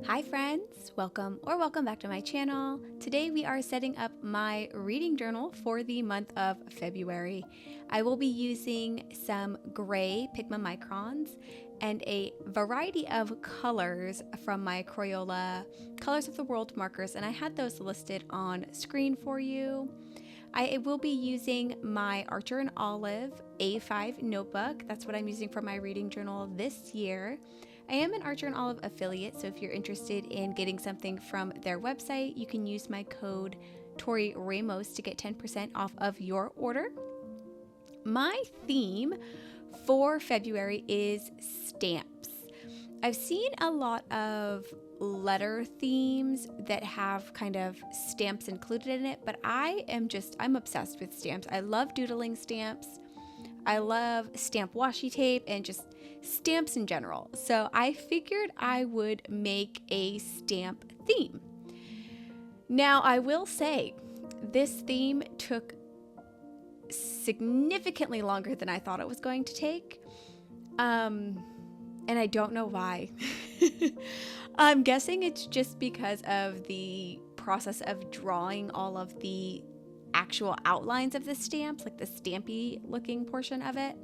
Hi friends, welcome back to my channel. Today we are setting up my reading journal for the month of February. I will be using some gray Pigma microns and a variety of colors from my Crayola Colors of the World markers, and I had those listed on screen for you. I will be using my Archer and Olive A5 notebook. That's what I'm using for my reading journal this year. I am an Archer and Olive affiliate, so if you're interested in getting something from their website, you can use my code Torey Ramos to get 10% off of your order. My theme for February is stamps. I've seen a lot of letter themes that have kind of stamps included in it, but I'm obsessed with stamps. I love doodling stamps. I love stamp washi tape and just stamps in general. So I figured I would make a stamp theme. Now, I will say this theme took significantly longer than I thought it was going to take. And I don't know why. I'm guessing it's just because of the process of drawing all of the actual outlines of the stamps, like the stampy looking portion of it.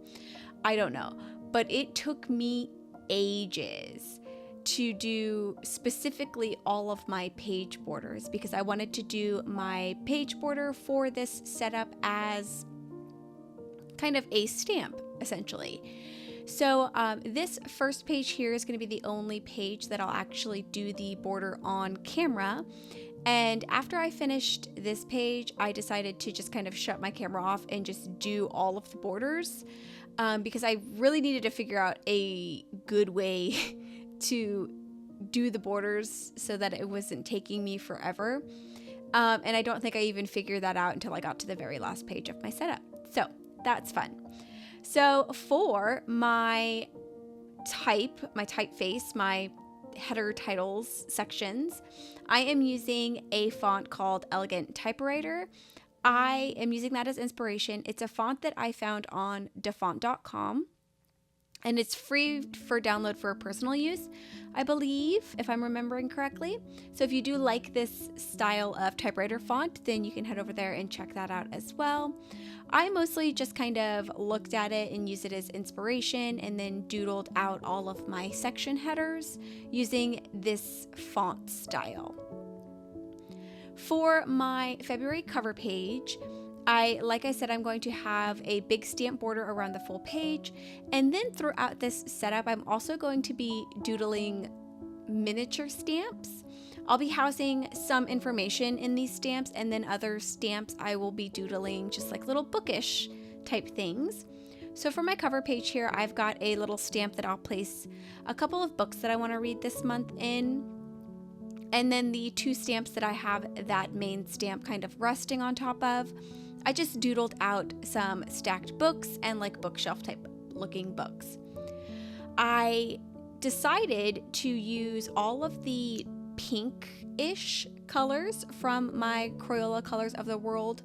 I don't know, but it took me ages to do specifically all of my page borders because I wanted to do my page border for this setup as kind of a stamp, essentially. So this first page here is going to be the only page that I'll actually do the border on camera. And after I finished this page, I decided to just kind of shut my camera off and just do all of the borders because I really needed to figure out a good way to do the borders so that it wasn't taking me forever. And I don't think I even figured that out until I got to the very last page of my setup. So that's fun. So for my typeface, my header titles sections, I am using a font called Elegant Typewriter. I am using that as inspiration. It's a font that I found on dafont.com, and it's free for download for personal use, I believe, if I'm remembering correctly. So if you do like this style of typewriter font, then you can head over there and check that out as well. I mostly just kind of looked at it and used it as inspiration and then doodled out all of my section headers using this font style. For my February cover page, like I said, I'm going to have a big stamp border around the full page. And then throughout this setup, I'm also going to be doodling miniature stamps. I'll be housing some information in these stamps, and then other stamps I will be doodling just like little bookish type things. So for my cover page here, I've got a little stamp that I'll place a couple of books that I want to read this month in. And then the two stamps that I have that main stamp kind of resting on top of, I just doodled out some stacked books and like bookshelf type looking books. I decided to use all of the pink-ish colors from my Crayola Colors of the World.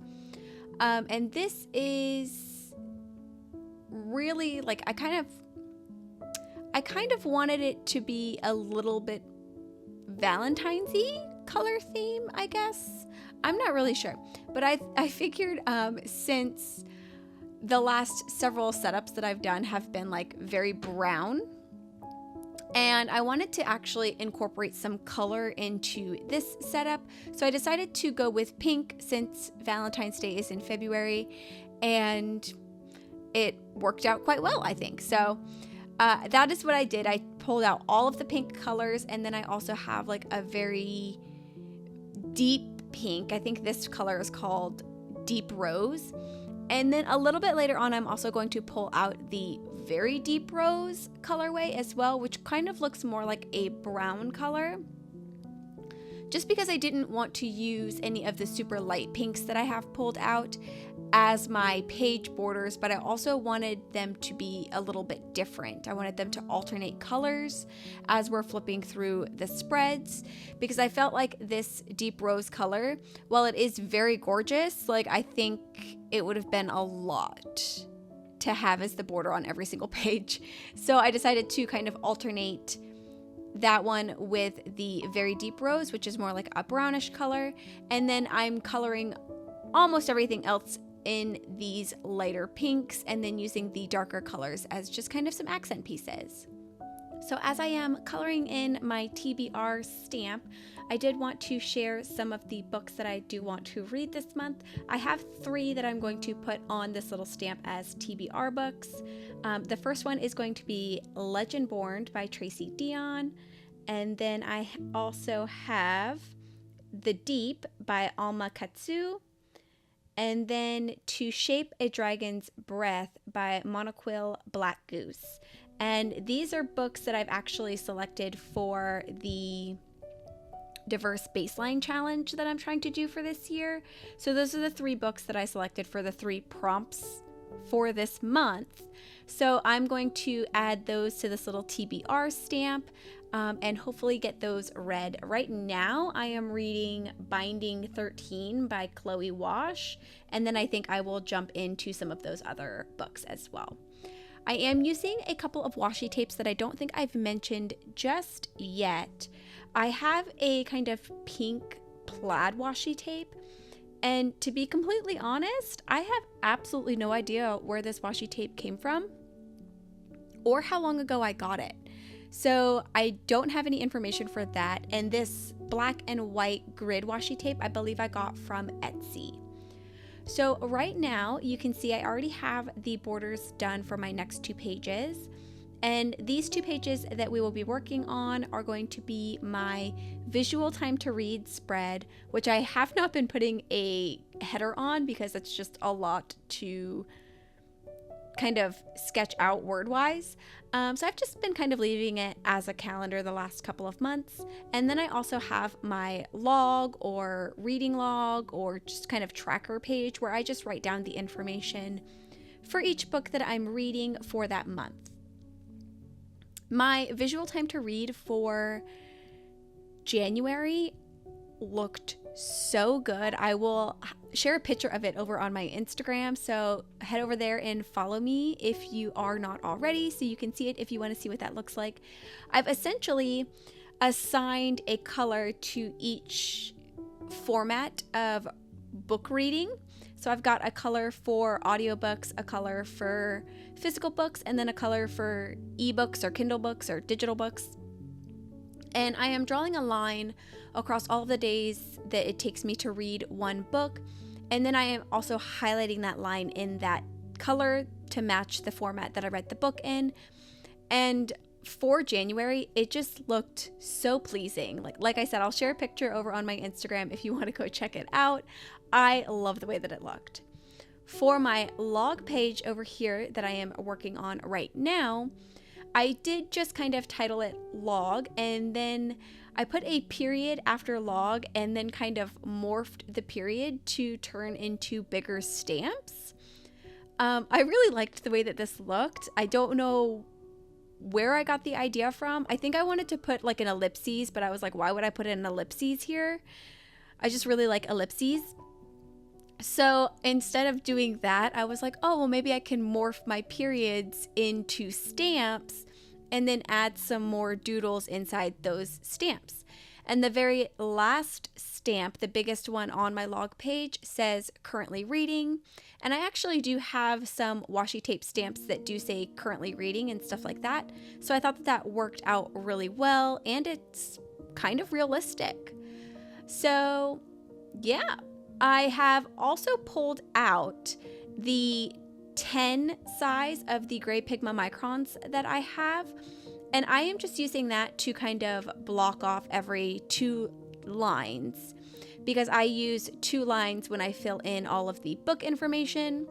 And this is really like, I kind of wanted it to be a little bit Valentine's-y color theme, I guess. I'm not really sure, but I figured since the last several setups that I've done have been like very brown, and I wanted to actually incorporate some color into this setup, so I decided to go with pink since Valentine's Day is in February, and it worked out quite well, I think. So that is what I did. I pulled out all of the pink colors, and then I also have like a very deep pink. I think this color is called Deep Rose. And then a little bit later on, I'm also going to pull out the very deep rose colorway as well, which kind of looks more like a brown color. Just because I didn't want to use any of the super light pinks that I have pulled out as my page borders, but I also wanted them to be a little bit different. I wanted them to alternate colors as we're flipping through the spreads, because I felt like this deep rose color, while it is very gorgeous, like I think it would have been a lot to have as the border on every single page. So I decided to kind of alternate that one with the very deep rose, which is more like a brownish color. And then I'm coloring almost everything else in these lighter pinks and then using the darker colors as just kind of some accent pieces. So as I am coloring in my TBR stamp, I did want to share some of the books that I do want to read this month. I have 3 that I'm going to put on this little stamp as TBR books. The first one is going to be Legendborn by Tracy Deonn. And then I also have The Deep by Alma Katsu. And then To Shape a Dragon's Breath by Monoquill Black Goose. And these are books that I've actually selected for the diverse baseline challenge that I'm trying to do for this year. So those are the 3 books that I selected for the 3 prompts for this month. So I'm going to add those to this little TBR stamp and hopefully get those read. Right now I am reading Binding 13 by Chloe Wash, and then I think I will jump into some of those other books as well. I am using a couple of washi tapes that I don't think I've mentioned just yet. I have a kind of pink plaid washi tape, and to be completely honest, I have absolutely no idea where this washi tape came from or how long ago I got it. So I don't have any information for that. And this black and white grid washi tape, I believe I got from Etsy. So right now you can see I already have the borders done for my next 2 pages. And these 2 pages that we will be working on are going to be my visual time to read spread, which I have not been putting a header on because it's just a lot to kind of sketch out word-wise. So I've just been kind of leaving it as a calendar the last couple of months. And then I also have my log or reading log or just kind of tracker page where I just write down the information for each book that I'm reading for that month. My visual time to read for January looked so good. I will share a picture of it over on my Instagram, so head over there and follow me if you are not already, so you can see it if you want to see what that looks like. I've essentially assigned a color to each format of book reading. So I've got a color for audiobooks, a color for physical books, and then a color for ebooks or Kindle books or digital books. And I am drawing a line across all of the days that it takes me to read one book. And then I am also highlighting that line in that color to match the format that I read the book in. And for January, it just looked so pleasing. Like I said, I'll share a picture over on my Instagram if you want to go check it out. I love the way that it looked. For my log page over here that I am working on right now, I did just kind of title it log, and then I put a period after log and then kind of morphed the period to turn into bigger stamps. I really liked the way that this looked. I don't know where I got the idea from. I think I wanted to put like an ellipses, but I was like, why would I put an ellipses here? I just really like ellipses. So instead of doing that, I was like, oh, well, maybe I can morph my periods into stamps and then add some more doodles inside those stamps. And the very last stamp, the biggest one on my log page, says currently reading. And I actually do have some washi tape stamps that do say currently reading and stuff like that. So I thought that that worked out really well, and it's kind of realistic. So yeah, I have also pulled out the 10 size of the gray Pigma microns that I have, and I am just using that to kind of block off every 2 lines, because I use 2 lines when I fill in all of the book information.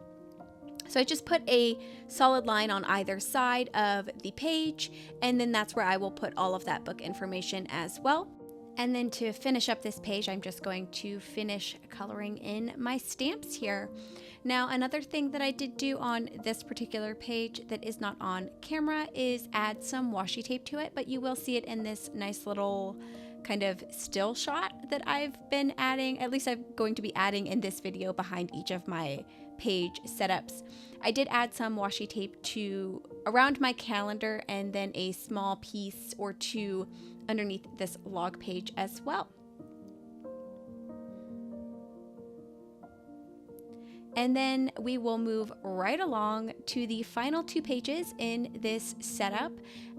So I just put a solid line on either side of the page, and then that's where I will put all of that book information as well. And then to finish up this page, I'm just going to finish coloring in my stamps here. Now, another thing that I did do on this particular page that is not on camera is add some washi tape to it, but you will see it in this nice little kind of still shot that I've been adding, at least I'm going to be adding in this video behind each of my page setups, I did add some washi tape to around my calendar and then a small piece or two underneath this log page as well. And then we will move right along to the final 2 pages in this setup,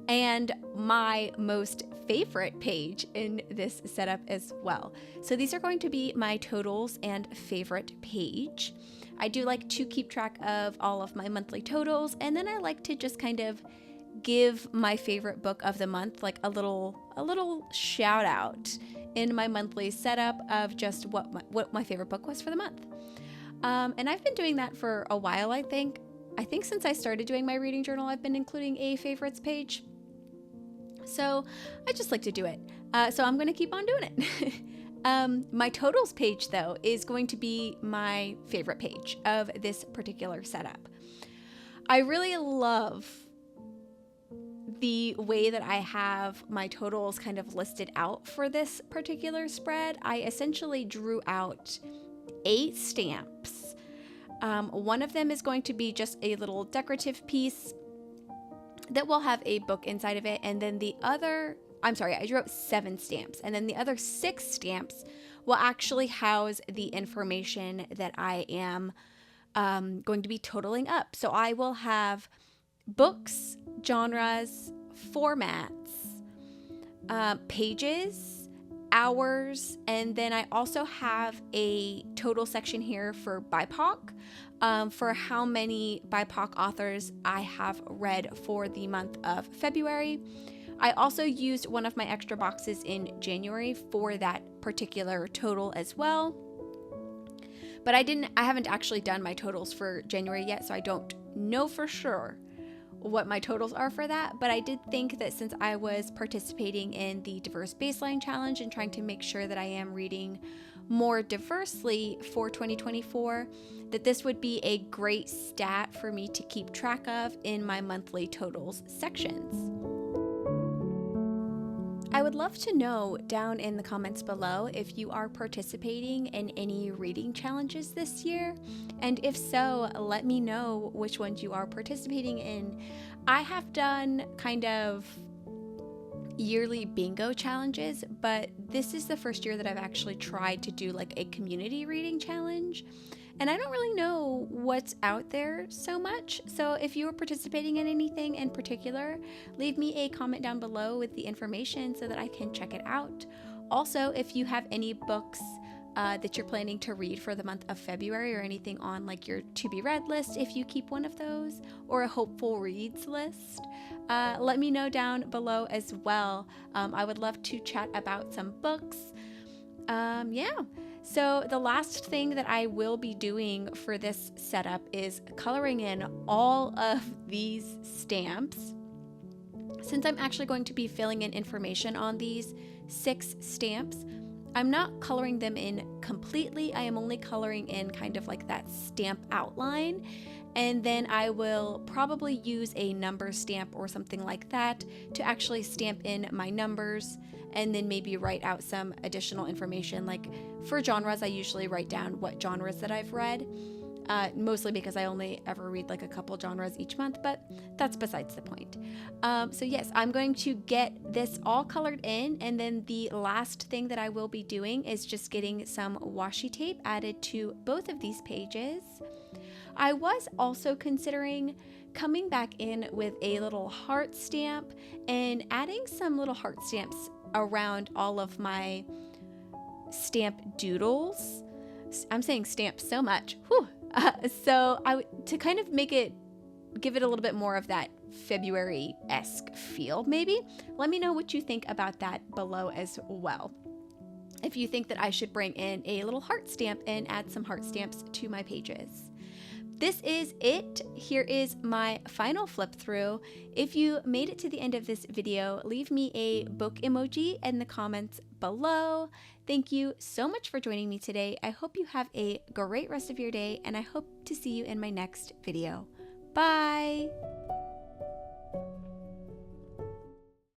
and my most favorite page in this setup as well. So these are going to be my totals and favorite page. I do like to keep track of all of my monthly totals, and then I like to just kind of give my favorite book of the month like a little shout out in my monthly setup of just what my favorite book was for the month. And I've been doing that for a while, I think. Since I started doing my reading journal, I've been including a favorites page. So I just like to do it. So I'm going to keep on doing it. My totals page, though, is going to be my favorite page of this particular setup. I really love the way that I have my totals kind of listed out for this particular spread. I essentially drew out 8 stamps. One of them is going to be just a little decorative piece that will have a book inside of it, and then I drew out 7 stamps, and then the other 6 stamps will actually house the information that I am going to be totaling up. So I will have books, genres, formats, pages, hours, and then I also have a total section here for BIPOC, for how many BIPOC authors I have read for the month of February. I also used one of my extra boxes in January for that particular total as well. But I haven't actually done my totals for January yet, so I don't know for sure what my totals are for that. But I did think that since I was participating in the Diverse Baseline Challenge and trying to make sure that I am reading more diversely for 2024, that this would be a great stat for me to keep track of in my monthly totals sections. I would love to know down in the comments below if you are participating in any reading challenges this year, and if so, let me know which ones you are participating in. I have done kind of yearly bingo challenges, but this is the first year that I've actually tried to do like a community reading challenge. And I don't really know what's out there so much. So if you are participating in anything in particular, leave me a comment down below with the information so that I can check it out. Also, if you have any books that you're planning to read for the month of February, or anything on like your to be read list, if you keep one of those, or a hopeful reads list, let me know down below as well. I would love to chat about some books. So the last thing that I will be doing for this setup is coloring in all of these stamps. Since I'm actually going to be filling in information on these 6 stamps, I'm not coloring them in completely. I am only coloring in kind of like that stamp outline. And then I will probably use a number stamp or something like that to actually stamp in my numbers, and then maybe write out some additional information. Like for genres, I usually write down what genres that I've read, mostly because I only ever read like a couple genres each month, but that's besides the point. So yes, I'm going to get this all colored in, and then the last thing that I will be doing is just getting some washi tape added to both of these pages. I was also considering coming back in with a little heart stamp and adding some little heart stamps around all of my stamp doodles. I'm saying stamps so much. Whew. So to kind of give it a little bit more of that February-esque feel, maybe. Let me know what you think about that below as well. If you think that I should bring in a little heart stamp and add some heart stamps to my pages. This is it. Here is my final flip through. If you made it to the end of this video, leave me a book emoji in the comments below. Thank you so much for joining me today. I hope you have a great rest of your day, and I hope to see you in my next video. Bye!